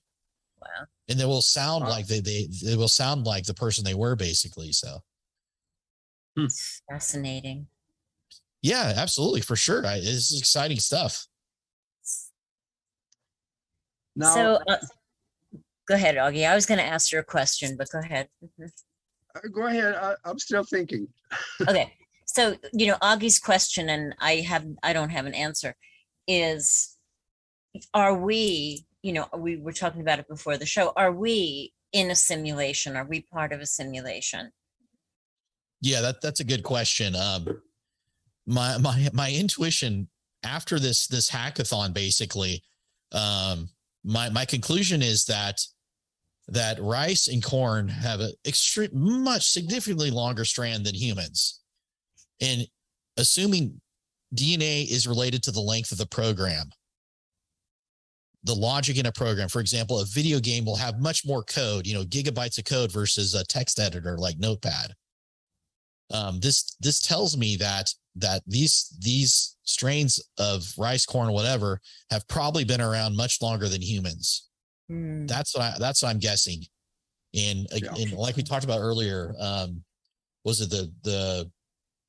Wow. And they will sound like they will sound like the person they were, basically. So fascinating. Yeah, absolutely. For sure. This is exciting stuff. Now, so go ahead, Augie. I was going to ask you a question, but go ahead. Go ahead. I'm still thinking. Okay. So, Augie's question, and I don't have an answer, is, are we, we were talking about it before the show, are we in a simulation? Are we part of a simulation? Yeah, that's a good question. My intuition after this hackathon, basically, my conclusion is that rice and corn have a significantly longer strand than humans. And assuming DNA is related to the length of the program, the logic in a program, for example, a video game will have much more code, gigabytes of code versus a text editor like Notepad. This tells me that these strains of rice, corn, whatever, have probably been around much longer than humans. That's what I'm guessing. And like we talked about earlier, was it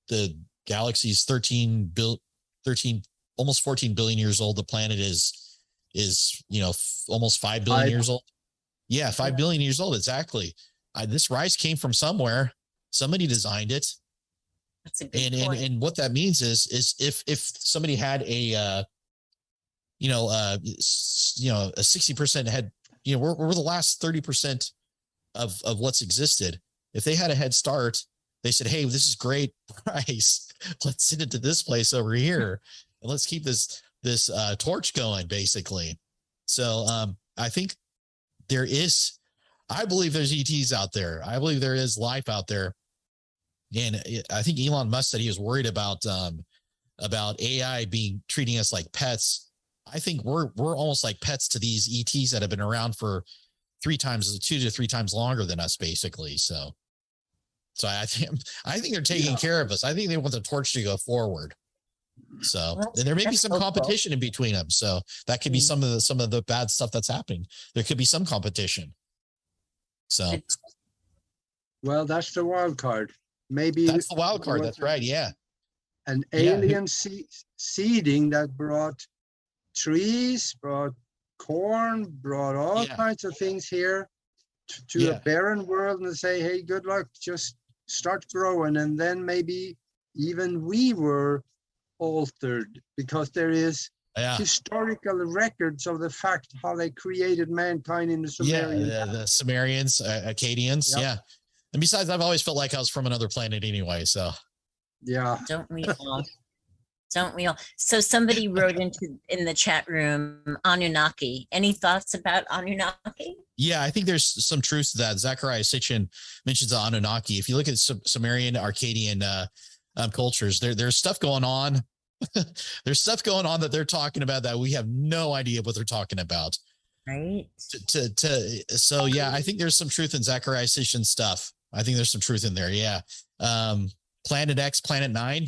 the galaxy's 13 almost 14 billion years old. The planet is almost 5 billion years old. Yeah, 5 billion years old. Exactly. This rice came from somewhere. Somebody designed it. That's a good point. And what that means is if somebody had a 60% had, we're the last 30% of what's existed. If they had a head start, they said, hey, this is great rice. Let's send it to this place over here. And let's keep this torch going, basically. So I think I believe there's ETs out there. I believe there is life out there. And I think Elon Musk said he was worried about AI treating us like pets. I think we're almost like pets to these ETs that have been around for 2 to 3 times longer than us, basically. So I think they're taking care of us. I think they want the torch to go forward. So and there may be some competition in between them. So that could be some of the bad stuff that's happening. There could be some competition. So, well, that's the wild card. Maybe that's the wild card. That's right. Yeah. An alien seeding that brought trees, brought corn, brought all kinds of things here to a barren world, and say, hey, good luck, just start growing. And then maybe even we were altered because there is historical records of the fact how they created mankind in the Sumerian. Yeah, the Sumerians, Akkadians. Yep. Yeah. And besides, I've always felt like I was from another planet anyway. So, yeah. Don't we all? Don't we all? So somebody wrote in the chat room, Anunnaki. Any thoughts about Anunnaki? Yeah, I think there's some truth to that. Zechariah Sitchin mentions the Anunnaki. If you look at Sumerian, Akkadian cultures, there's stuff going on. There's stuff going on that they're talking about that we have no idea what they're talking about. Right. So yeah, I think there's some truth in Zechariah Sitchin's stuff. I think there's some truth in there. Yeah. Planet X, Planet 9.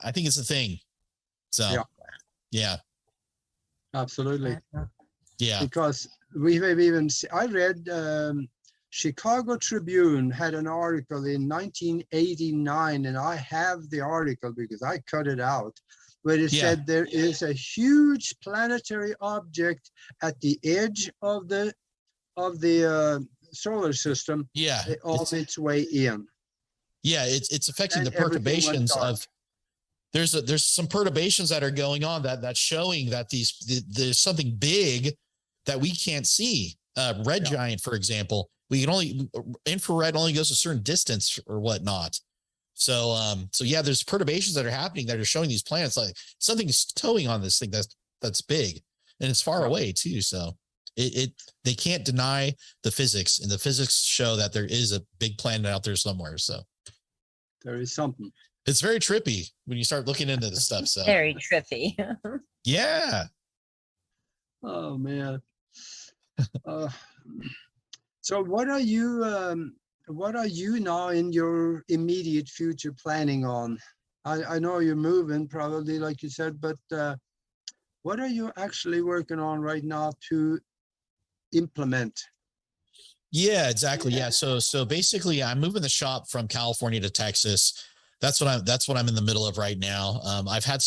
I think it's a thing. So yeah. Absolutely. Yeah. Because we have even, I read Chicago Tribune had an article in 1989, and I have the article because I cut it out, where it said there is a huge planetary object at the edge of the solar system. Yeah. On its way in. Yeah, it's affecting the perturbations of. There's some perturbations that are going on that's showing that there's something big that we can't see. Red giant, for example, we can only infrared only goes a certain distance or whatnot. So yeah, there's perturbations that are happening that are showing these planets like something's towing on this thing that's big, and it's far away too. So they can't deny the physics, and the physics show that there is a big planet out there somewhere. So there is something. It's very trippy when you start looking into this stuff. So very trippy. Yeah. Oh man. So what are you now in your immediate future planning on? I know you're moving probably, like you said, but what are you actually working on right now to implement? Yeah, exactly. Yeah. So basically I'm moving the shop from California to Texas. That's what I'm in the middle of right now. I've had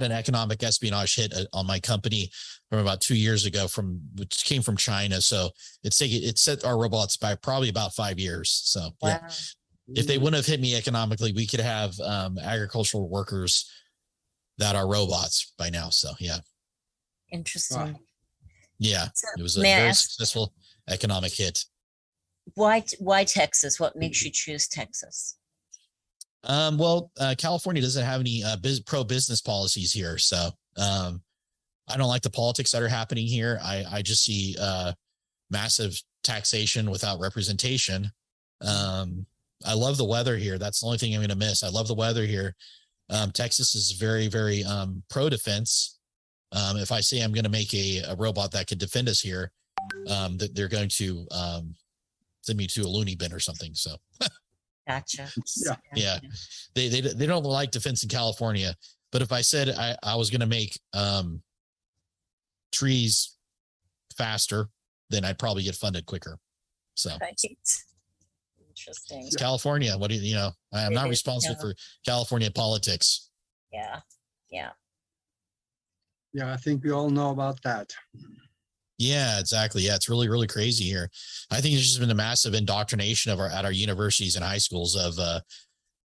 an economic espionage hit on my company from about 2 years ago which came from China. So it set our robots back probably about 5 years. So yeah, if they wouldn't have hit me economically, we could have agricultural workers that are robots by now. So yeah. Interesting. Wow. Yeah. It was a very successful economic hit. Why Texas? What makes you choose Texas? Well, California doesn't have any pro-business policies here, so I don't like the politics that are happening here. I just see massive taxation without representation. I love the weather here. That's the only thing I'm going to miss. I love the weather here. Texas is very, very pro-defense. If I say I'm going to make a robot that can defend us here, that they're going to send me to a loony bin or something. So. Gotcha. Yeah. They don't like defense in California, but if I said I was going to make trees faster, then I'd probably get funded quicker. So right. Interesting. It's California. What do you know? I'm not responsible for California politics. Yeah. I think we all know about that. Yeah, exactly. Yeah, it's really, really crazy here. I think it's just been a massive indoctrination at our universities and high schools of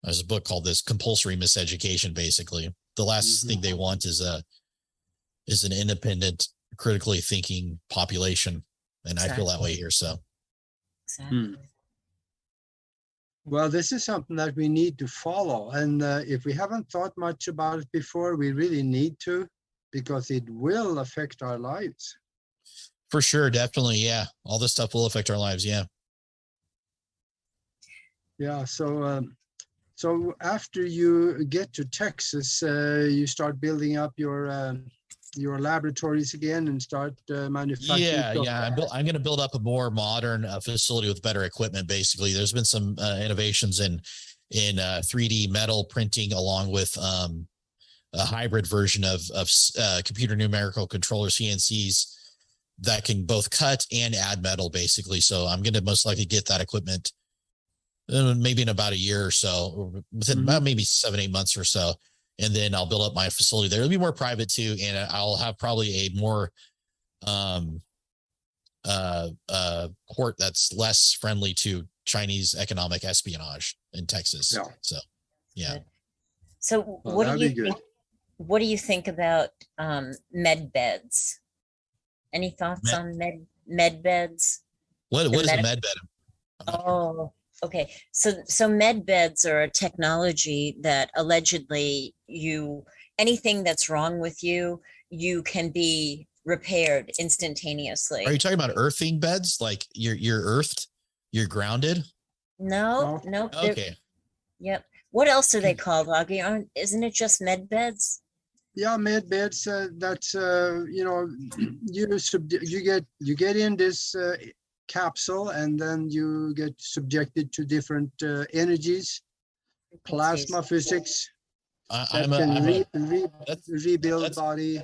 there's a book called this compulsory miseducation. Basically, the last thing they want is an independent, critically thinking population, and I feel that way here. So, exactly. Well, this is something that we need to follow, and if we haven't thought much about it before, we really need to, because it will affect our lives. For sure. Definitely. Yeah. All this stuff will affect our lives. Yeah. Yeah. So after you get to Texas, you start building up your laboratories again and start manufacturing. Yeah. I'm going to build up a more modern facility with better equipment. Basically, there's been some innovations in 3D metal printing, along with a hybrid version of computer numerical controller CNCs that can both cut and add metal, basically. So I'm going to most likely get that equipment maybe in about a year or so, or within about maybe 7-8 months or so. And then I'll build up my facility there. It'll be more private too. And I'll have probably a more court that's less friendly to Chinese economic espionage in Texas. Yeah. So, yeah. So what do you think? what do you think about Medbeds? Any thoughts Med, on Medbeds? what The is a med med bed? I'm not sure. Oh, okay. So Medbeds are a technology that allegedly anything that's wrong with you, you can be repaired Are instantaneously. you talking about earthing beds? Like you're earthed, you're grounded? No, No. nope. Okay. Yep. What else are they called, Augie? Isn't it just Medbeds? Yeah, med beds. That's you get in this capsule, and then you get subjected to different energies, plasma physics that can rebuild that's body.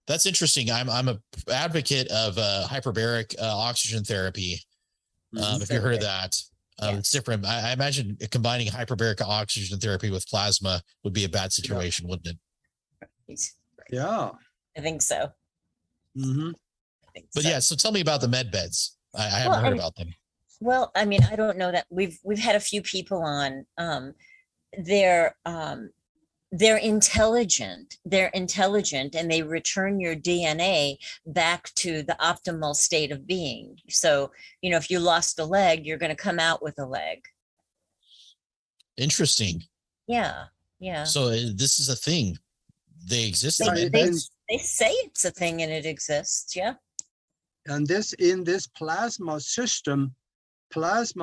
that's interesting. I'm a advocate of hyperbaric oxygen therapy. If you heard of that, it's different. I imagine combining hyperbaric oxygen therapy with plasma would be a bad situation, wouldn't it? Yeah. I think so. But yeah, so tell me about the med beds. I haven't heard about them. Well, I mean, I don't know that we've had a few people on. They're intelligent. They're intelligent, and they return your DNA back to the optimal state of being. So, if you lost a leg, you're going to come out with a leg. Interesting. Yeah. Yeah. So this is a thing. They exist. They say it's a thing and it exists. Yeah. And in this plasma system, that's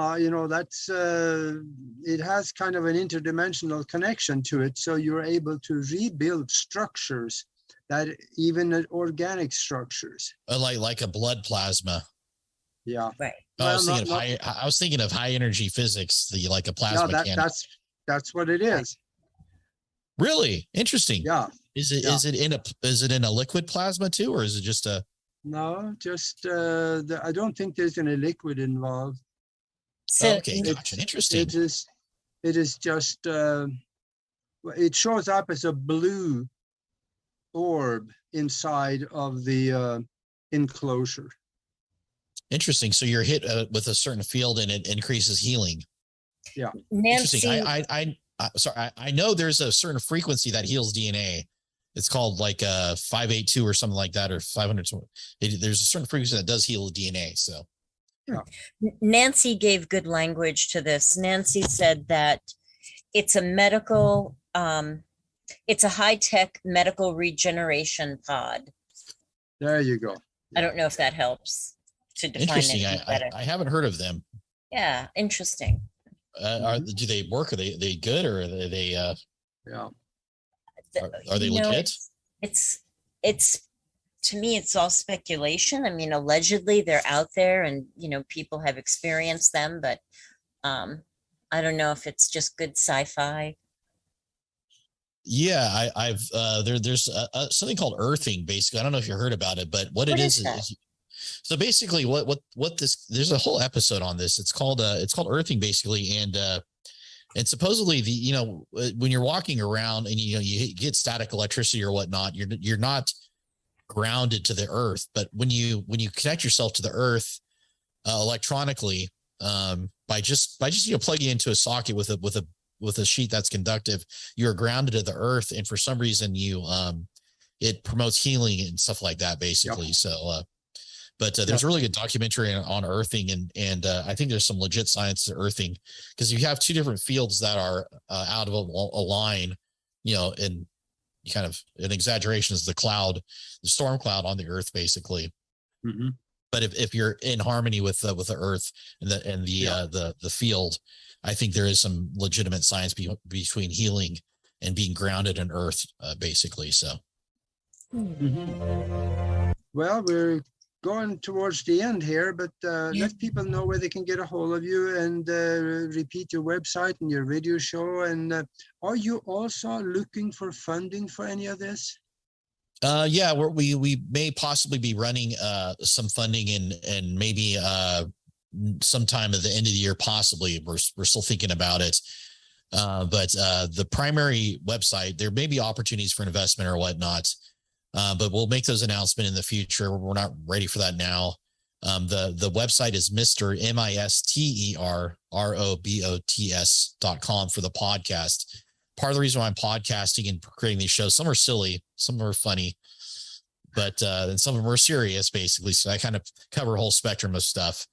it has kind of an interdimensional connection to it. So you're able to rebuild structures, that even organic structures. Like a blood plasma. Yeah. Right. I was thinking of high energy physics, like a plasma cannon. That's what it is. Really interesting. Yeah. Is it in a liquid plasma too, or is it just a? No, just I don't think there's any liquid involved. So okay, gotcha. Interesting. It is just it shows up as a blue orb inside of the enclosure. Interesting. So you're hit with a certain field and it increases healing. Yeah. Nancy, interesting. I know there's a certain frequency that heals DNA. It's called like 582 or something like that, or 500. There's a certain frequency that does heal DNA. So yeah. Nancy gave good language to this. Nancy said that it's a medical, it's a high-tech medical regeneration pod. There you go. I don't know if that helps to define interesting. it better. I haven't heard of them. Yeah, interesting. Do they work? Are they good, or are they? Yeah. Are they legit? It's to me, it's all speculation. I mean, allegedly they're out there, and people have experienced them, but I don't know if it's just good sci-fi. Yeah, I've there's something called earthing. Basically, I don't know if you heard about it, but what it is so basically what this, there's a whole episode on this. It's called earthing basically, and supposedly when you're walking around and you get static electricity or whatnot, you're not grounded to the earth. But when you connect yourself to the earth electronically, by just plugging into a socket with a sheet that's conductive, you're grounded to the earth, and for some reason it promotes healing and stuff like that basically. Yep. So but there's a really good documentary on earthing, and I think there's some legit science to earthing, because you have two different fields that are out of a line, and kind of an exaggeration is the storm cloud on the earth basically. Mm-hmm. But if you're in harmony with the earth and the field, I think there is some legitimate science between healing and being grounded in earth, basically. So, well, we're going towards the end here, but let people know where they can get a hold of you, and repeat your website and your radio show. And are you also looking for funding for any of this? Yeah, we may possibly be running some funding and maybe sometime at the end of the year, possibly. We're still thinking about it. But the primary website, there may be opportunities for investment or whatnot. But we'll make those announcements in the future. We're not ready for that now. The website is MisterRobots.com for the podcast. part of the reason why I'm podcasting and creating these shows. Some are silly, some are funny, but then some of them are serious, basically. So I kind of cover a whole spectrum of stuff.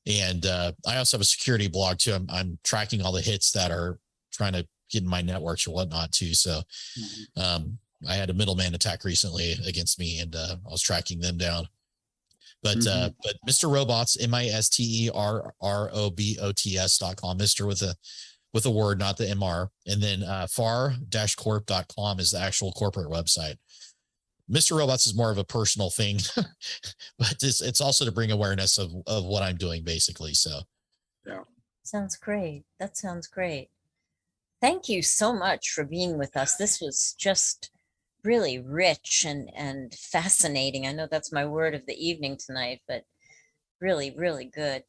And I also have a security blog too. I'm tracking all the hits that are trying to get in my networks or whatnot too. So I had a middleman attack recently against me, and I was tracking them down. But Mr. Robots, MisterRobots.com, Mr. with a word, not the MR. And then far-corp.com is the actual corporate website. Mr. Robots is more of a personal thing, but it's also to bring awareness of what I'm doing, basically. So, yeah. Sounds great. That sounds great. Thank you so much for being with us. This was just really rich and fascinating. I know that's my word of the evening tonight, but really, really good.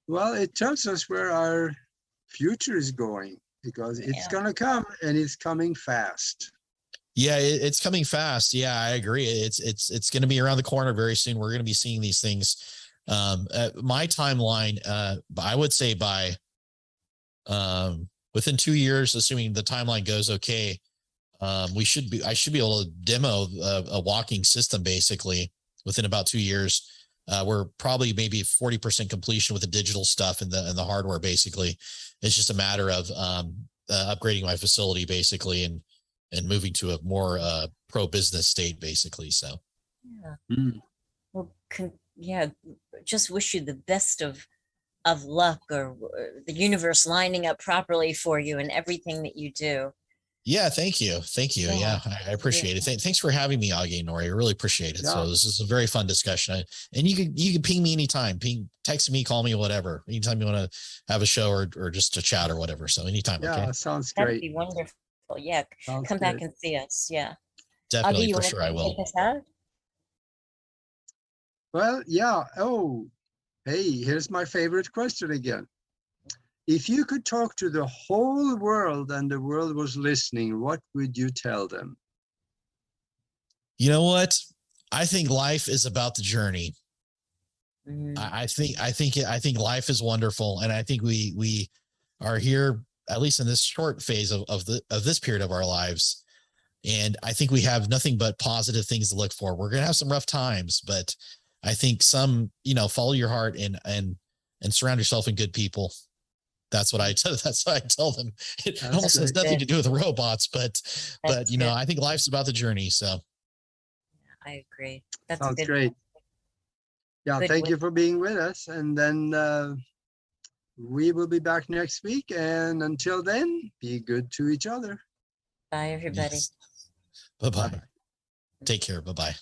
Well, it tells us where our future is going, because it's going to come, and it's coming fast. Yeah, it's coming fast. Yeah, I agree. It's going to be around the corner very soon. We're going to be seeing these things. My timeline, I would say by within 2 years, assuming the timeline goes okay, I should be able to demo a walking system basically within about 2 years. We're probably maybe 40% completion with the digital stuff and the hardware. Basically, it's just a matter of upgrading my facility basically and moving to a more pro business state basically. So well, just wish you the best of luck, or the universe lining up properly for you and everything that you do. Yeah, thank you. Yeah, I appreciate it. Thanks for having me, Augie and Nori. I really appreciate it. Yeah. So this is a very fun discussion. And you can ping me anytime. Text me, call me, whatever. Anytime you want to have a show or just to chat or whatever. So anytime. Yeah, okay? Sounds great. That'd be wonderful. Yeah, come back and see us. Yeah, definitely, Augie, for sure I will. Well, yeah. Oh, hey, here's my favorite question again. If you could talk to the whole world and the world was listening, what would you tell them? You know what? I think life is about the journey. I think life is wonderful, and I think we are here, at least in this short phase of this period of our lives. And I think we have nothing but positive things to look for. We're going to have some rough times, but I think follow your heart and surround yourself in good people. That's what I tell them. It almost has nothing to do with robots, but I think life's about the journey. So I agree. That sounds great. Yeah, thank you for being with us. And then we will be back next week. And until then, be good to each other. Bye, everybody. Yes. Bye-bye. Take care. Bye-bye.